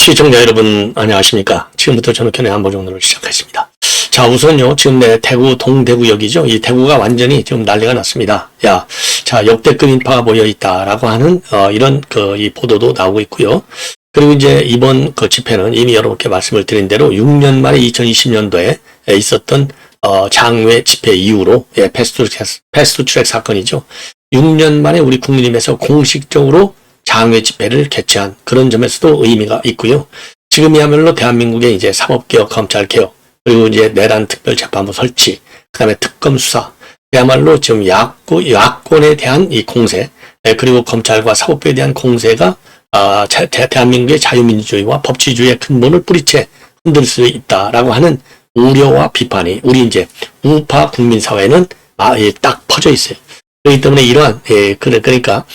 시청자 여러분 안녕하십니까. 지금부터 전흑현의 안보정론을 시작하겠습니다. 자, 우선요, 지금 대구 동대구역이죠. 이 대구가 완전히 지금 난리가 났습니다. 자, 역대급 인파가 모여있다라고 하는 이런 이 보도도 나오고 있고요. 그리고 이제 이번 집회는 이미 여러분께 말씀을 드린 대로 6년 만에 2020년도에 있었던 장외 집회 이후로 패스트트랙 사건이죠. 6년 만에 우리 국민의힘에서 공식적으로 장외 집회를 개최한 그런 점에서도 의미가 있고요. 지금이야말로 대한민국의 이제 사법개혁, 검찰개혁, 그리고 이제 내란 특별재판부 설치, 그 다음에 특검 수사, 그야말로 지금 야권에 대한 이 공세, 그리고 검찰과 사법부에 대한 공세가 대한민국의 자유민주주의와 법치주의의 근본을 뿌리채 흔들 수 있다라고 하는 우려와 비판이 우리 이제 우파 국민사회는 딱 퍼져 있어요. 그렇기 때문에 이러한 그러니까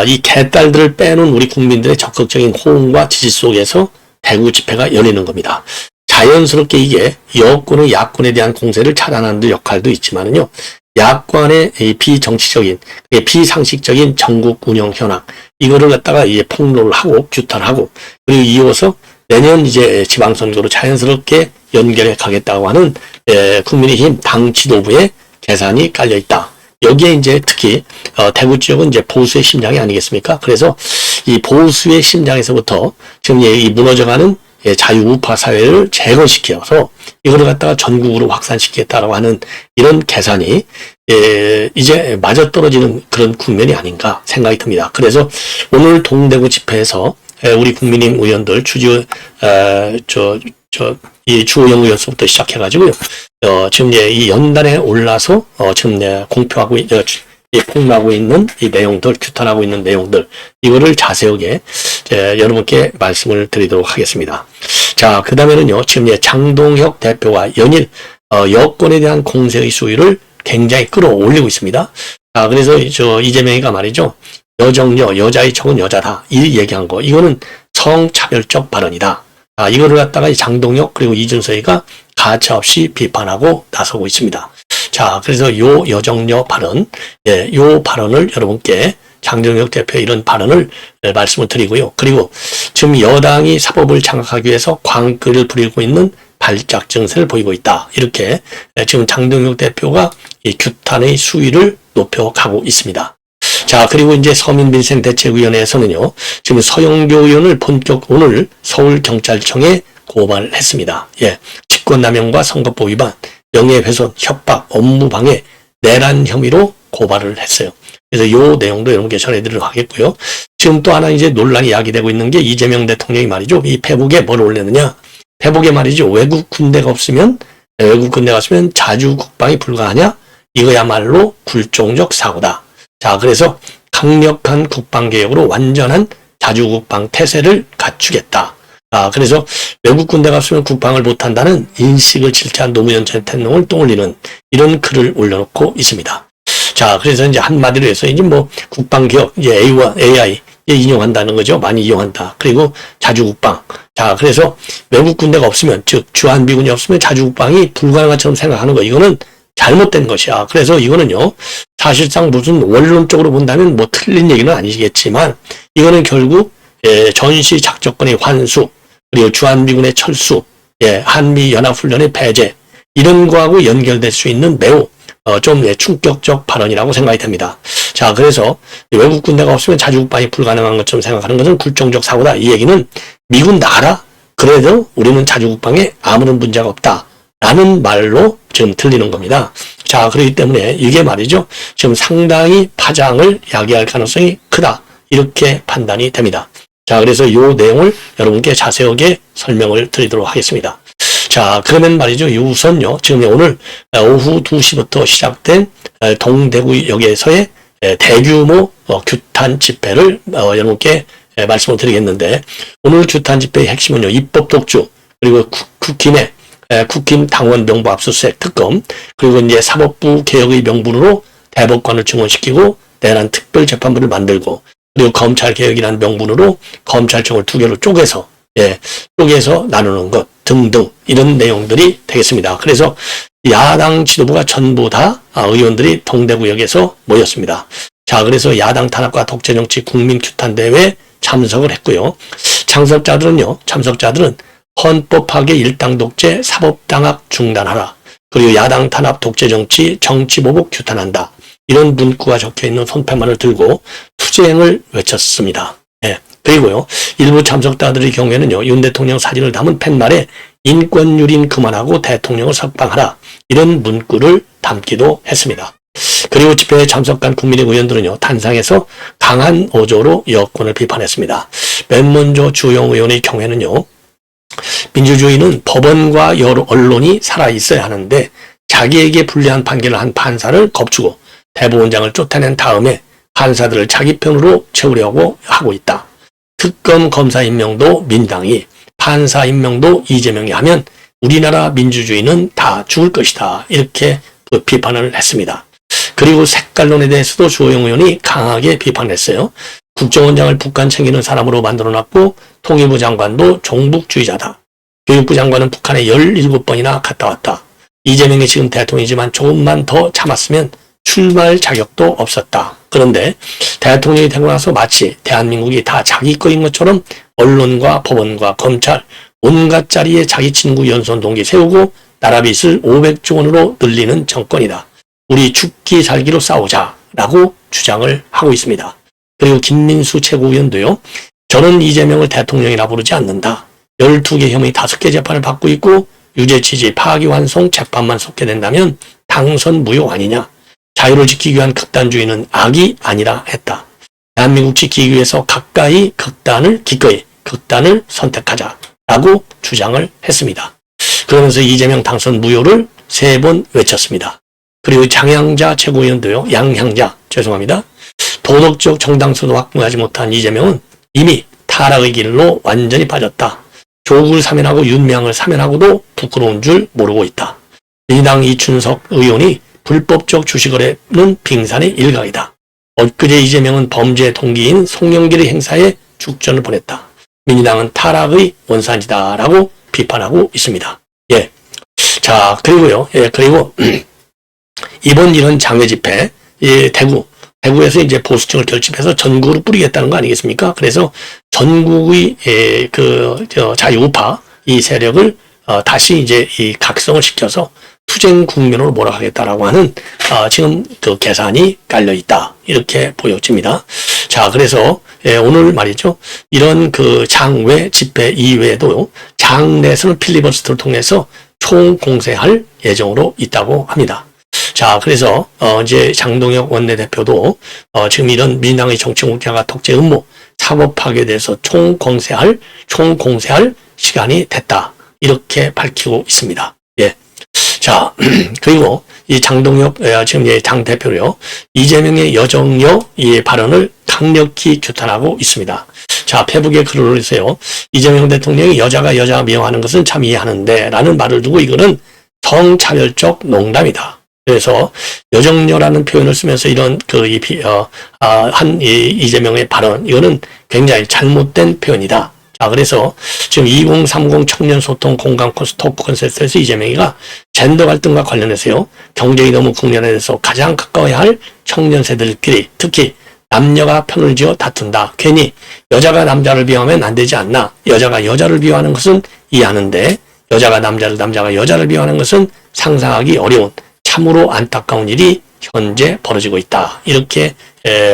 이 개딸들을 빼놓은 우리 국민들의 적극적인 호응과 지지 속에서 대구 집회가 열리는 겁니다. 자연스럽게 이게 여권의 야권에 대한 공세를 차단하는 역할도 있지만은요, 야권의 이 비정치적인, 비상식적인 전국 운영 현황, 이거를 갖다가 이제 폭로를 하고 규탄하고, 그리고 이어서 내년 이제 지방선거로 자연스럽게 연결해 가겠다고 하는 국민의힘 당 지도부의 계산이 깔려 있다. 여기에 이제 특히 대구 지역은 이제 보수의 심장이 아니겠습니까? 그래서 이 보수의 심장에서부터 지금 이 무너져가는 자유우파 사회를 재건시켜서 이거를 갖다가 전국으로 확산시키겠다라고 하는 이런 계산이 이제 맞아떨어지는 그런 국면이 아닌가 생각이 듭니다. 그래서 오늘 동대구 집회에서 우리 국민의힘 의원들 이 주호영 의원서부터 시작해가지고요. 지금 이 연단에 올라서 지금 공표하고 폭로하고 있는 이 내용들, 규탄하고 있는 내용들, 이거를 자세하게 여러분께 말씀을 드리도록 하겠습니다. 자, 그 다음에는요, 지금 장동혁 대표가 연일 여권에 대한 공세의 수위를 굉장히 끌어올리고 있습니다. 자, 그래서 이재명이가 말이죠, 여정여, 여자의 척은 여자다, 이 얘기한 거, 이거는 성차별적 발언이다. 이거를 갖다가 장동혁 그리고 이준석이가 가차없이 비판하고 나서고 있습니다. 자, 그래서 요 여정여 발언, 요 발언을 여러분께 장동혁 대표의 이런 발언을 말씀을 드리고요. 그리고 지금 여당이 사법을 장악하기 위해서 광기를 부리고 있는 발작 증세를 보이고 있다. 이렇게 지금 장동혁 대표가 이 규탄의 수위를 높여가고 있습니다. 자, 그리고 이제 서민민생대책위원회에서는요, 지금 서영교 의원을 오늘 서울경찰청에 고발을 했습니다. 직권남용과 선거법 위반, 명예훼손, 협박, 업무방해, 내란 혐의로 고발을 했어요. 그래서 요 내용도 여러분께 전해드리도록 하겠고요. 지금 또 하나 이제 논란이 야기되고 있는 게 이재명 대통령이 말이죠, 이 페북에 뭘 올렸느냐? 페북에 말이죠, 외국 군대가 없으면 자주 국방이 불가하냐? 이거야말로 굴종적 사고다. 자, 그래서 강력한 국방개혁으로 완전한 자주국방 태세를 갖추겠다. 그래서 외국 군대가 없으면 국방을 못한다는 인식을 질차한 노무현 전 대통령을 떠올리는 이런 글을 올려놓고 있습니다. 자, 그래서 이제 한마디로 해서 이제 국방개혁, 이제 AI 인용한다는 거죠. 많이 이용한다. 그리고 자주국방. 자, 그래서 외국 군대가 없으면, 즉, 주한미군이 없으면 자주국방이 불가능한 것처럼 생각하는 거. 이거는 잘못된 것이야. 그래서 이거는요, 사실상 무슨 원론적으로 본다면 틀린 얘기는 아니겠지만, 이거는 결국, 전시 작전권의 환수, 그리고 주한미군의 철수, 한미연합훈련의 폐쇄, 이런 거하고 연결될 수 있는 매우, 좀 충격적 발언이라고 생각이 됩니다. 자, 그래서 외국 군대가 없으면 자주국방이 불가능한 것처럼 생각하는 것은 굴종적 사고다. 이 얘기는 미군 나가라. 그래도 우리는 자주국방에 아무런 문제가 없다. 라는 말로 지금 들리는 겁니다. 자, 그렇기 때문에 이게 말이죠, 지금 상당히 파장을 야기할 가능성이 크다. 이렇게 판단이 됩니다. 자, 그래서 이 내용을 여러분께 자세하게 설명을 드리도록 하겠습니다. 자, 그러면 말이죠, 우선요, 지금 오늘 오후 2시부터 시작된 동대구역에서의 대규모 규탄 집회를 여러분께 말씀을 드리겠는데, 오늘 규탄 집회의 핵심은요, 입법 독주, 그리고 국힘 당원 명부 압수수색 특검, 그리고 이제 사법부 개혁의 명분으로 대법관을 증원시키고 내란 특별재판부를 만들고, 그리고 검찰 개혁이라는 명분으로 검찰청을 두 개로 쪼개서 나누는 것 등등 이런 내용들이 되겠습니다. 그래서 야당 지도부가 전부 다 의원들이 동대구역에서 모였습니다. 자, 그래서 야당 탄압과 독재정치 국민규탄대회에 참석을 했고요. 참석자들은 헌법 파괴, 일당 독재, 사법당학 중단하라. 그리고 야당 탄압, 독재 정치, 정치 보복 규탄한다. 이런 문구가 적혀있는 손팻말을 들고 투쟁을 외쳤습니다. 예. 그리고요, 일부 참석자들의 경우에는요, 윤 대통령 사진을 담은 팻말에 인권유린 그만하고 대통령을 석방하라. 이런 문구를 담기도 했습니다. 그리고 집회에 참석한 국민의 의원들은요, 단상에서 강한 어조로 여권을 비판했습니다. 맨 먼저 주영 의원의 경우에는요, 민주주의는 법원과 여러 언론이 살아있어야 하는데 자기에게 불리한 판결을 한 판사를 겁주고 대법원장을 쫓아낸 다음에 판사들을 자기 편으로 채우려고 하고 있다. 특검 검사 임명도 민당이, 판사 임명도 이재명이 하면 우리나라 민주주의는 다 죽을 것이다. 이렇게 비판을 했습니다. 그리고 색깔론에 대해서도 주호영 의원이 강하게 비판했어요. 국정원장을 북한 챙기는 사람으로 만들어놨고 통일부 장관도 종북주의자다. 교육부 장관은 북한에 17번이나 갔다 왔다. 이재명이 지금 대통령이지만 조금만 더 참았으면 출마할 자격도 없었다. 그런데 대통령이 되고 나서 마치 대한민국이 다 자기 거인 것처럼 언론과 법원과 검찰 온갖 자리에 자기 친구 연손 동기 세우고 나라 빚을 500조 원으로 늘리는 정권이다. 우리 죽기 살기로 싸우자라고 주장을 하고 있습니다. 그리고 김민수 최고위원도요. 저는 이재명을 대통령이라 부르지 않는다. 12개 혐의 5개 재판을 받고 있고 유죄 취지 파기환송 재판만 속게 된다면 당선 무효 아니냐. 자유를 지키기 위한 극단주의는 악이 아니라 했다. 대한민국 지키기 위해서 기꺼이 극단을 선택하자라고 주장을 했습니다. 그러면서 이재명 당선 무효를 3번 외쳤습니다. 그리고 장향자 최고위원도요. 도덕적 정당성도 확보하지 못한 이재명은 이미 타락의 길로 완전히 빠졌다. 조국을 사면하고 윤미향을 사면하고도 부끄러운 줄 모르고 있다. 민주당 이춘석 의원이 불법적 주식거래는 빙산의 일각이다. 엊그제 이재명은 범죄 동기인 송영길의 행사에 축전을 보냈다. 민주당은 타락의 원산지다라고 비판하고 있습니다. 예. 자, 그리고요. 예, 그리고 이번 이런 장외 집회, 대구에서 이제 보수층을 결집해서 전국으로 뿌리겠다는 거 아니겠습니까? 그래서 전국의 자유우파 이 세력을 다시 이제 이 각성을 시켜서 투쟁 국면으로 몰아가겠다라고 하는 지금 그 계산이 깔려 있다. 이렇게 보여집니다. 자, 그래서 오늘 말이죠. 이런 그 장외 집회 이외에도 장내에서는 필리버스터를 통해서 총공세할 예정으로 있다고 합니다. 자, 그래서 이제 장동혁 원내대표도 지금 이런 민주당의 정치 공작과 독재 음모, 사법 파괴에 대해서 총공세할 시간이 됐다. 이렇게 밝히고 있습니다. 예. 자, 그리고 이 장동혁 지금 당 대표로요. 이재명의 여정여 이 발언을 강력히 규탄하고 있습니다. 자, 페북에 글을 올리세요. 이재명 대통령이 여자가 여자 미워하는 것은 참 이해하는데 라는 말을 두고 이거는 성차별적 농담이다. 그래서 여정여라는 표현을 쓰면서 이런 이재명의 발언, 이거는 굉장히 잘못된 표현이다. 자, 그래서 지금 2030 청년 소통 공감 코스 토크 콘서트에서 이재명이가 젠더 갈등과 관련해서요, 경쟁이 너무 국면에서 가장 가까워야 할 청년 세대들끼리 특히 남녀가 편을 지어 다툰다. 괜히 여자가 남자를 비하하면 안 되지 않나. 여자가 여자를 비하하는 것은 이해하는데 여자가 남자가 여자를 비하하는 것은 상상하기 어려운 참으로 안타까운 일이 현재 벌어지고 있다. 이렇게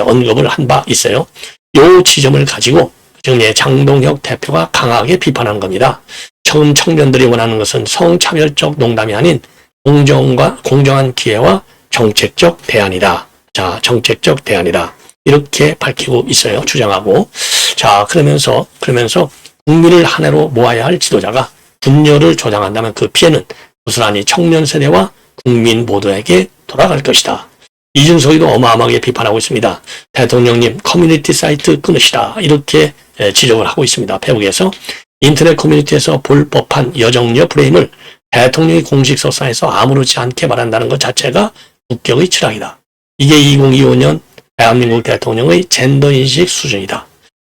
언급을 한 바 있어요. 이 지점을 가지고 지금 장동혁 대표가 강하게 비판한 겁니다. 처음 청년들이 원하는 것은 성차별적 농담이 아닌 공정한 기회와 정책적 대안이다. 자, 정책적 대안이다. 이렇게 밝히고 있어요. 주장하고. 자, 그러면서 국민을 하나로 모아야 할 지도자가 분열을 조장한다면 그 피해는 고스란히 청년 세대와 국민 모두에게 돌아갈 것이다. 이준석이도 어마어마하게 비판하고 있습니다. 대통령님 커뮤니티 사이트 끊으시라. 이렇게 지적을 하고 있습니다. 페북에서 인터넷 커뮤니티에서 볼 법한 여정여 프레임을 대통령이 공식 서사에서 아무렇지 않게 말한다는 것 자체가 국격의 철학이다. 이게 2025년 대한민국 대통령의 젠더인식 수준이다.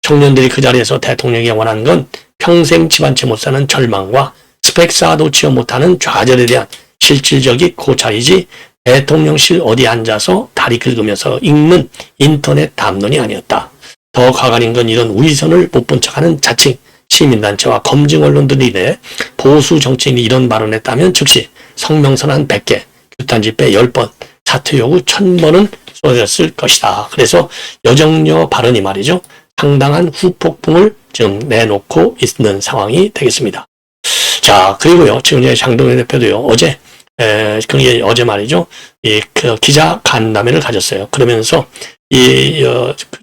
청년들이 그 자리에서 대통령이 원하는 건 평생 집 한 채 못 사는 절망과 스펙 쌓아도 취업 못하는 좌절에 대한 실질적인 고찰이지 대통령실 어디 앉아서 다리 긁으면서 읽는 인터넷 담론이 아니었다. 더 가관인 건 이런 위선을 못 본 척하는 자칭 시민단체와 검증 언론들이 이래 보수 정치인이 이런 발언을 했다면 즉시 성명선 100개, 규탄 집회 10번, 사퇴 요구 1000번은 쏟아졌을 것이다. 그래서 여정료 발언이 말이죠. 상당한 후폭풍을 지금 내놓고 있는 상황이 되겠습니다. 자, 그리고요. 지금 이제 장동현 대표도요. 그게 어제 말이죠. 그 기자 간담회를 가졌어요. 그러면서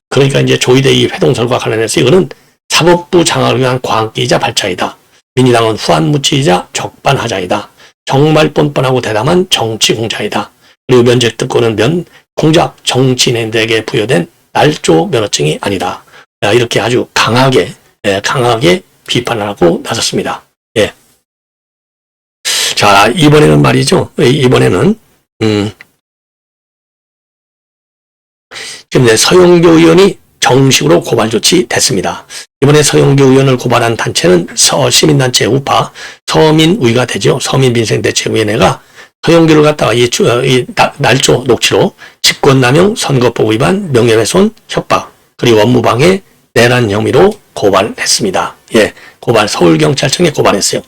그러니까 이제 조희대 이 회동설과 관련해서 이거는 사법부 장악을 위한 광기이자 발차이다. 민주당은 후한무치이자 적반하장이다. 정말 뻔뻔하고 대담한 정치 공작이다. 그리고 면책 특권은 공작 정치인들에게 부여된 날조 면허증이 아니다. 이렇게 아주 강하게 비판을 하고 나섰습니다. 예. 자, 이번에는 말이죠. 이번에는 지금 서영교 의원이 정식으로 고발 조치됐습니다. 이번에 서영교 의원을 고발한 단체는 시민단체 우파 서민위가 되죠. 서민민생대책위원회가 서영교를 갖다가 이 날조 녹취로 직권남용, 선거법 위반, 명예훼손, 협박, 그리고 업무방해, 내란 혐의로 고발했습니다. 예, 서울경찰청에 고발했어요.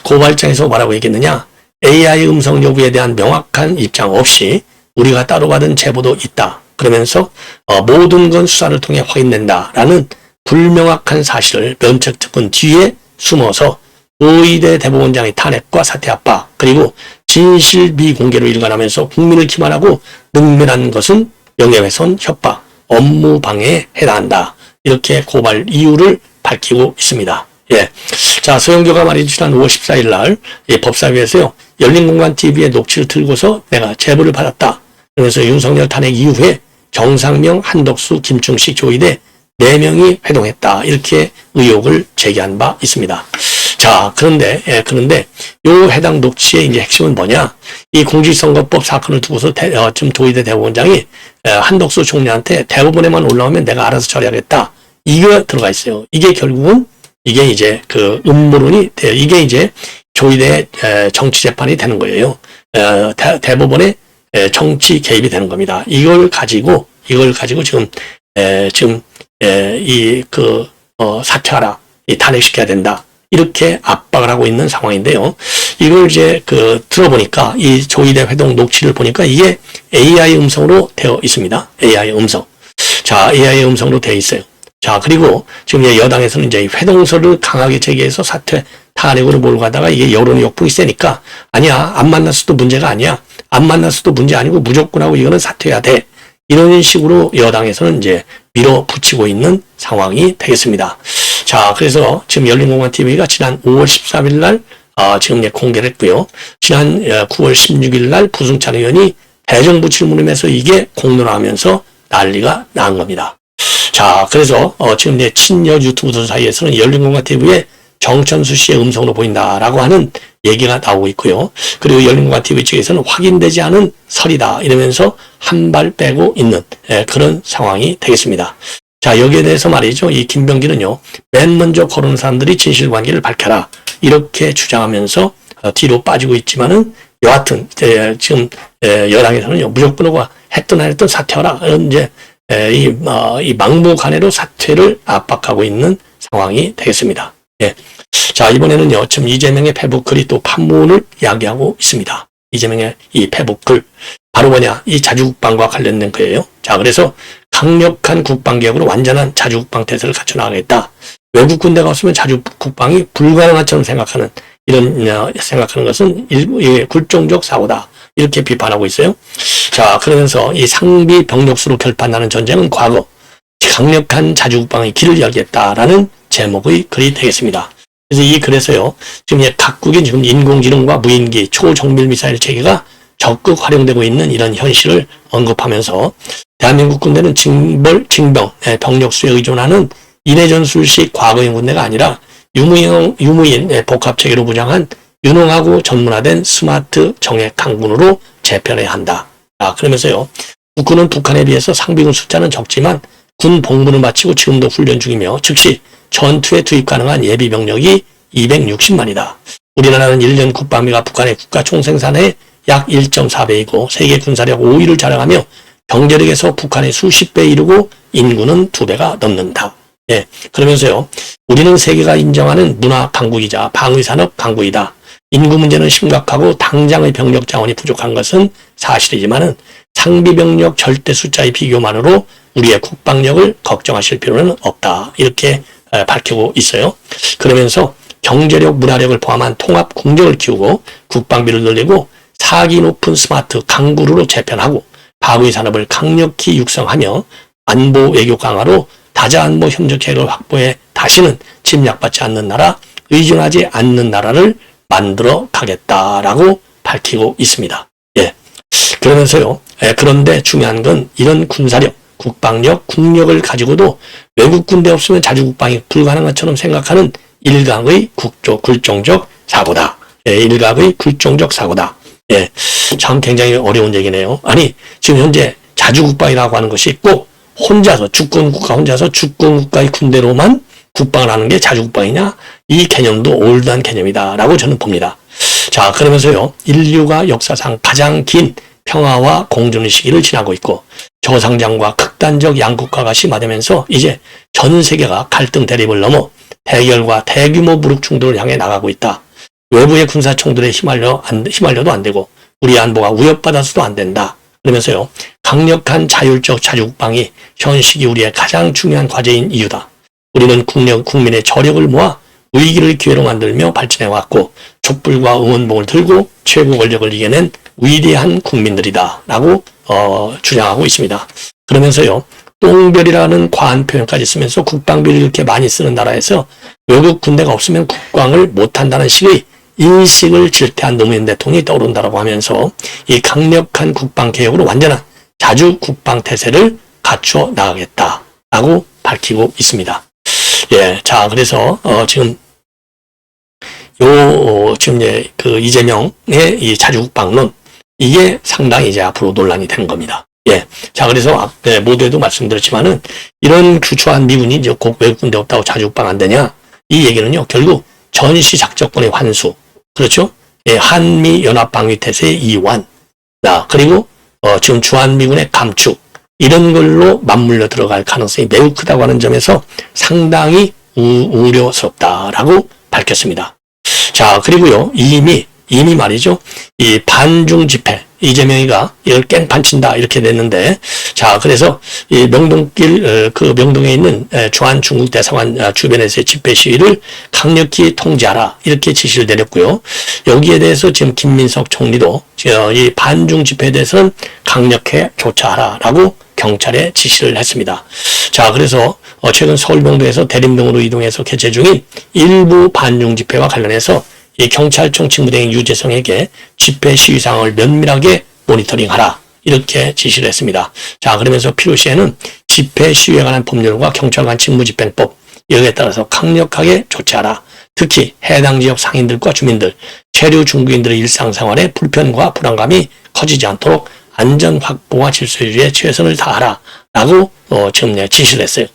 고발장에서 뭐라고 얘기했느냐? AI 음성 여부에 대한 명확한 입장 없이 우리가 따로 받은 제보도 있다. 그러면서 모든 건 수사를 통해 확인된다라는 불명확한 사실을 면책특권 뒤에 숨어서 조희대 대법원장의 탄핵과 사퇴 압박, 그리고 진실 비공개로 일관하면서 국민을 기만하고 능멸한 것은 명예훼손, 협박, 업무방해에 해당한다. 이렇게 고발 이유를 밝히고 있습니다. 예. 자, 서영교가 말이죠. 지난 5월 14일 날 법사위에서요. 열린공간TV의 녹취를 들고서 내가 제보를 받았다. 그래서 윤석열 탄핵 이후에 정상명, 한덕수, 김충식, 조희대 4명이 회동했다. 이렇게 의혹을 제기한 바 있습니다. 자, 그런데 요 해당 녹취의 이제 핵심은 뭐냐? 이 공직선거법 사건을 두고서 지금 조희대 대법원장이 한덕수 총리한테 대법원에만 올라오면 내가 알아서 처리하겠다. 이게 들어가 있어요. 이게 결국은 이게 이제 그 음모론이 돼요. 이게 이제 조희대 정치 재판이 되는 거예요. 대법원의 정치 개입이 되는 겁니다. 이걸 가지고 지금 사퇴하라, 탄핵시켜야 된다. 이렇게 압박을 하고 있는 상황인데요. 이걸 이제 들어보니까 이 조희대 회동 녹취를 보니까 이게 AI 음성으로 되어 있습니다. AI 음성. 자, AI 음성으로 되어 있어요. 자, 그리고 지금 여당에서는 이제 회동서를 강하게 제기해서 사퇴, 탄핵으로 몰고 가다가 이게 여론의 역풍이 세니까 아니야, 안 만났어도 문제가 아니야. 안 만났어도 문제 아니고 무조건 하고 이거는 사퇴해야 돼. 이런 식으로 여당에서는 이제 밀어붙이고 있는 상황이 되겠습니다. 자, 그래서 지금 열린공간TV가 지난 5월 13일 날 지금 공개를 했고요. 지난 9월 16일 날 부승찬 의원이 대정부 질문하면서 이게 공론화하면서 난리가 난 겁니다. 자, 그래서 지금 친여 유튜브들 사이에서는 열린공간TV에 정천수 씨의 음성으로 보인다라고 하는 얘기가 나오고 있고요. 그리고 열린공간TV 측에서는 확인되지 않은 설이다 이러면서 한 발 빼고 있는 그런 상황이 되겠습니다. 자, 여기에 대해서 말이죠. 이 김병기는요. 맨 먼저 거론 사람들이 진실관계를 밝혀라. 이렇게 주장하면서 뒤로 빠지고 있지만은 여하튼 지금 여당에서는요. 무조건 하고 했던 안 했던 사퇴하라. 이제 이 막무가내로 사퇴를 압박하고 있는 상황이 되겠습니다. 예. 자, 이번에는요. 지금 이재명의 페북 글이 또 판문을 야기하고 있습니다. 이재명의 이 페북 글. 바로 뭐냐? 이 자주국방과 관련된 거예요. 자, 그래서 강력한 국방개혁으로 완전한 자주국방 태세를 갖춰나가겠다. 외국 군대가 없으면 자주국방이 불가능한 처럼 생각하는 것은 굴종적 사고다. 이렇게 비판하고 있어요. 자, 그러면서 이 상비 병력수로 결판나는 전쟁은 과거, 강력한 자주국방의 길을 열겠다라는 제목의 글이 되겠습니다. 그래서 이 글에서요, 지금 각국의 지금 인공지능과 무인기, 초정밀 미사일 체계가 적극 활용되고 있는 이런 현실을 언급하면서 대한민국 군대는 징병, 병력수에 의존하는 인해전술식 과거형 군대가 아니라 유무인 복합체계로 무장한 유능하고 전문화된 스마트 정예 강군으로 재편해야 한다. 그러면서요. 국군은 북한에 비해서 상비군 숫자는 적지만 군 복무를 마치고 지금도 훈련 중이며 즉시 전투에 투입 가능한 예비 병력이 260만이다. 우리나라는 1년 국방비가 북한의 국가 총생산의 약 1.4배이고 세계 군사력 5위를 자랑하며 경제력에서 북한의 수십 배 이르고 인구는 2배가 넘는다. 예. 그러면서요, 우리는 세계가 인정하는 문화 강국이자 방위산업 강국이다. 인구 문제는 심각하고 당장의 병력 자원이 부족한 것은 사실이지만은 상비 병력 절대 숫자의 비교만으로 우리의 국방력을 걱정하실 필요는 없다. 이렇게 밝히고 있어요. 그러면서 경제력, 문화력을 포함한 통합 국력을 키우고 국방비를 늘리고 사기 높은 스마트 강구루로 재편하고 방위 산업을 강력히 육성하며 안보 외교 강화로 다자안보 협력체를 확보해 다시는 침략받지 않는 나라, 의존하지 않는 나라를 만들어 가겠다라고 밝히고 있습니다. 예. 그러면서요. 그런데 중요한 건 이런 군사력, 국방력, 국력을 가지고도 외국 군대 없으면 자주국방이 불가능한 것처럼 생각하는 일각의 굴종적 사고다. 예, 일각의 굴종적 사고다. 예, 참 굉장히 어려운 얘기네요. 아니, 지금 현재 자주국방이라고 하는 것이 꼭 혼자서, 주권국가 혼자서 주권국가의 군대로만 국방을 하는 게 자주국방이냐? 이 개념도 올드한 개념이다라고 저는 봅니다. 자, 그러면서요, 인류가 역사상 가장 긴 평화와 공존의 시기를 지나고 있고 저상장과 극단적 양국화가 심화되면서 이제 전 세계가 갈등 대립을 넘어 대결과 대규모 무력 충돌을 향해 나가고 있다. 외부의 군사총들에 휘말려도 안 되고 우리 안보가 위협받아서도 안 된다. 그러면서요, 강력한 자율적 자주국방이 현 시기 우리의 가장 중요한 과제인 이유다. 우리는 국민의 저력을 모아 위기를 기회로 만들며 발전해왔고 촛불과 응원봉을 들고 최고 권력을 이겨낸 위대한 국민들이다 라고 주장하고 있습니다. 그러면서요, 똥별이라는 과한 표현까지 쓰면서 국방비를 이렇게 많이 쓰는 나라에서 외국 군대가 없으면 국방을 못한다는 식의 인식을 질퇴한 노무현 대통령이 떠오른다라고 하면서 이 강력한 국방개혁으로 완전한 자주국방태세를 갖춰 나가겠다라고 밝히고 있습니다. 예, 자, 그래서 지금 그 이재명의 이 자주국방론, 이게 상당히 이제 앞으로 논란이 되는 겁니다. 예. 자, 그래서 모두에도 말씀드렸지만은 이런 규초한 미군이 이제 꼭 외국 군대 없다고 자주국방 안 되냐? 이 얘기는요, 결국 전시 작전권의 환수. 그렇죠? 예, 한미 연합방위태세의 이완. 그리고 지금 주한미군의 감축. 이런 걸로 맞물려 들어갈 가능성이 매우 크다고 하는 점에서 상당히 우려스럽다라고 밝혔습니다. 자, 그리고요, 이미 말이죠, 이 반중 집회, 이재명이가 이걸 깽판 친다 이렇게 됐는데, 자, 그래서 이 명동길, 그 명동에 있는 주한 중국 대사관 주변에서의 집회 시위를 강력히 통제하라 이렇게 지시를 내렸고요. 여기에 대해서 지금 김민석 총리도 이 반중 집회에 대해서는 강력히 조처하라라고 경찰에 지시를 했습니다. 자, 그래서 최근 서울 명동에서 대림동으로 이동해서 개최 중인 일부 반중 집회와 관련해서 이 경찰청 직무대행 유재성에게 집회 시위 상황을 면밀하게 모니터링하라 이렇게 지시를 했습니다. 자, 그러면서 필요시에는 집회 시위에 관한 법률과 경찰관 직무집행법 여기에 따라서 강력하게 조치하라. 특히 해당 지역 상인들과 주민들, 체류 중국인들의 일상생활에 불편과 불안감이 커지지 않도록 안전 확보와 질서 유지에 최선을 다하라 라고 지금 지시를 했어요.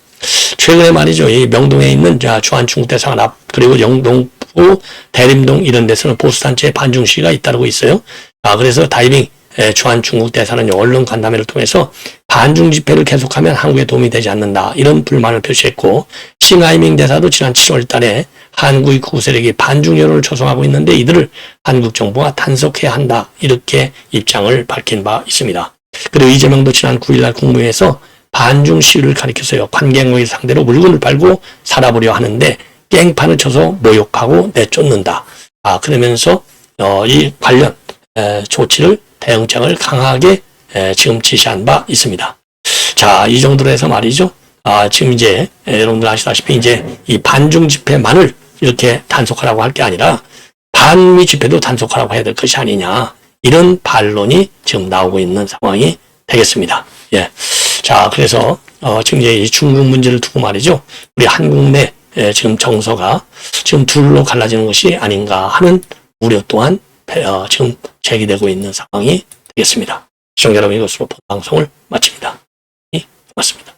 최근에 말이죠, 이 명동에 있는 주한 중국 대사관 앞, 그리고 영동 대림동 이런 데서는 보수단체의 반중 시위가 잇따르고 있어요. 그래서 다이빙 주한 중국 대사는 언론 간담회를 통해서 반중 집회를 계속하면 한국에 도움이 되지 않는다 이런 불만을 표시했고, 싱하이밍 대사도 지난 7월 달에 한국의 극우 세력이 반중 여론을 조성하고 있는데 이들을 한국 정부가 단속해야 한다 이렇게 입장을 밝힌 바 있습니다. 그리고 이재명도 지난 9일날 국무회에서 반중 시위를 가리켜서요, 관객모임 상대로 물건을 팔고 살아보려 하는데 깽판을 쳐서 모욕하고 내쫓는다. 그러면서 이 관련 조치를, 대응책을 강하게 지금 지시한 바 있습니다. 자, 이 정도로 해서 말이죠. 지금 이제 여러분들 아시다시피 이제 이 반중 집회만을 이렇게 단속하라고 할 게 아니라 반미 집회도 단속하라고 해야 될 것이 아니냐, 이런 반론이 지금 나오고 있는 상황이 되겠습니다. 예. 자, 그래서 지금 이제 이 중국 문제를 두고 말이죠, 우리 한국 내 지금 정서가 지금 둘로 갈라지는 것이 아닌가 하는 우려 또한 지금 제기되고 있는 상황이 되겠습니다. 시청자 여러분, 이것으로 방송을 마칩니다. 고맙습니다.